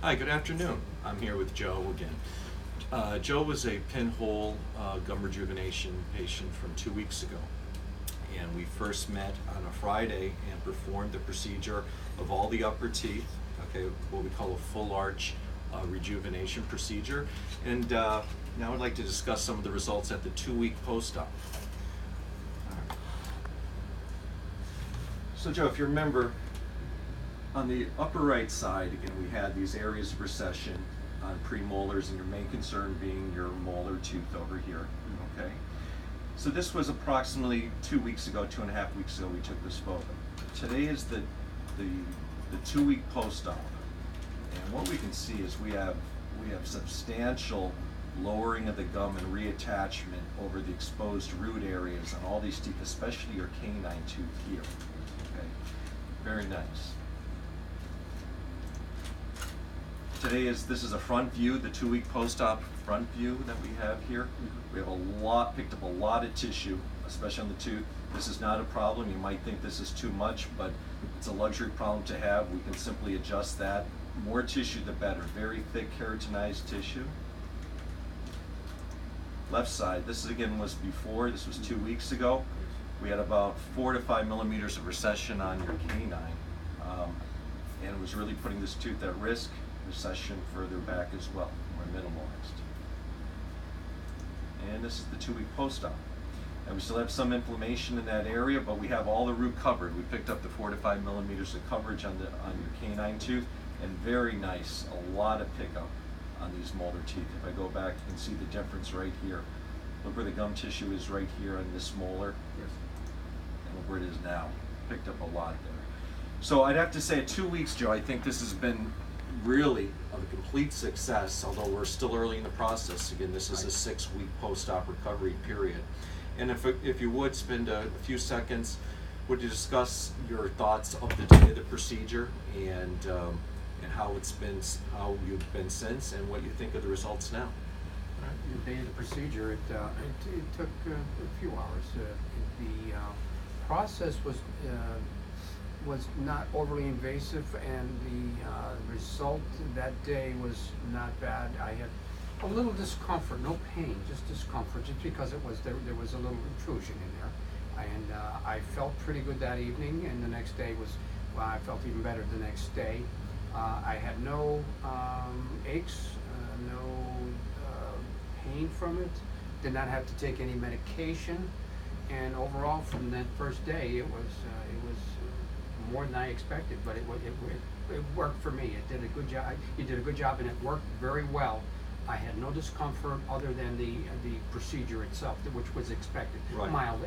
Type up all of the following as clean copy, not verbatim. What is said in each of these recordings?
Hi, good afternoon. I'm here with Joe again. Joe was a pinhole gum rejuvenation patient from 2 weeks ago. And we first met on a Friday and performed the procedure of all the upper teeth, okay, what we call a full arch rejuvenation procedure. And now I'd like to discuss some of the results at the 2-week post-op. So Joe, if you remember, on the upper right side, again, we had these areas of recession on premolars, and your main concern being your molar tooth over here, okay? So this was approximately 2 weeks ago, 2.5 weeks ago, we took this photo. Today is the 2-week post-op, and what we can see is we have substantial lowering of the gum and reattachment over the exposed root areas on all these teeth, especially your canine tooth here, okay? Very nice. This is a front view, the 2-week post-op front view that we have here. We have picked up a lot of tissue, especially on the tooth. This is not a problem. You might think this is too much, but it's a luxury problem to have. We can simply adjust that. More tissue, the better. Very thick keratinized tissue. Left side, this again was before, this was 2 weeks ago. We had about 4 to 5 millimeters of recession on your canine, and it was really putting this tooth at risk. Recession further back as well, more minimalized. And this is the 2-week post-op. And we still have some inflammation in that area, but we have all the root covered. We picked up the 4 to 5 millimeters of coverage on your canine tooth, and very nice, a lot of pickup on these molar teeth. If I go back, you can see the difference right here. Look where the gum tissue is right here on this molar. Yes. And look where it is now. Picked up a lot there. So I'd have to say at 2 weeks, Joe, I think this has been really a complete success, although we're still early in the process. Again, this is a 6-week post-op recovery period. And if you would spend a few seconds, would you discuss your thoughts of the day of the procedure and how you've been since, and what you think of the results now? The day of the procedure, it took a few hours. The process was not overly invasive, and the result that day was not bad. I had a little discomfort, no pain, just discomfort, just because there was a little intrusion in there. And I felt pretty good that evening, and the next day I felt even better the next day. I had no aches, no pain from it, did not have to take any medication, and overall from that first day it was more than I expected, but it worked for me. It did a good job. You did a good job, and it worked very well. I had no discomfort other than the procedure itself, which was expected. Right. Mild.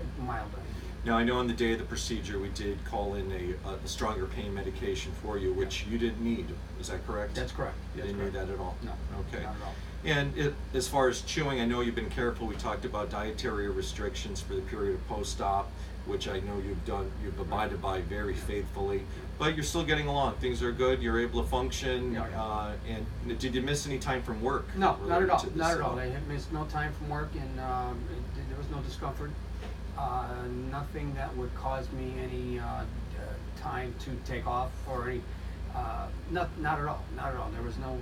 Now I know on the day of the procedure we did call in a stronger pain medication for you, which you didn't need. Is that correct? That's correct. You didn't need that at all? No. Okay. Not at all. And as far as chewing, I know you've been careful. We talked about dietary restrictions for the period of post-op, which I know you've abided by very faithfully, but you're still getting along. Things are good. You're able to function. Yeah. And did you miss any time from work? No, not at all. Not at all. I missed no time from work, and there was no discomfort. Nothing that would cause me any time to take off or any. Not at all. Not at all. There was no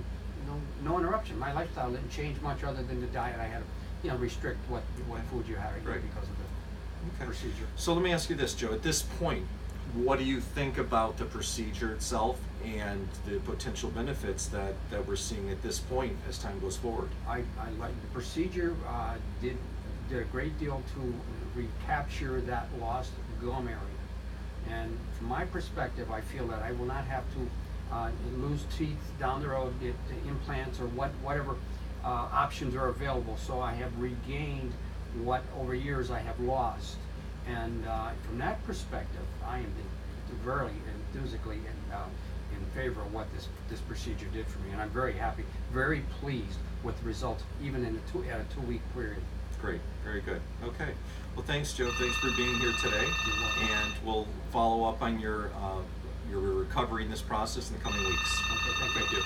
interruption. My lifestyle didn't change much other than the diet. I had to, restrict what food you had because of the procedure. So let me ask you this, Joe. At this point, what do you think about the procedure itself and the potential benefits that we're seeing at this point as time goes forward? I like the procedure. Did a great deal to recapture that lost gum area. And from my perspective, I feel that I will not have to lose teeth down the road, get implants or whatever options are available. So I have regained what over years I have lost. And from that perspective, I am very enthusiastically in favor of what this procedure did for me. And I'm very happy, very pleased with the results, even in a 2-week period. Great, very good. Okay, well thanks, Joe. Thanks for being here today, and we'll follow up on your recovery in this process in the coming weeks. Okay, thank you.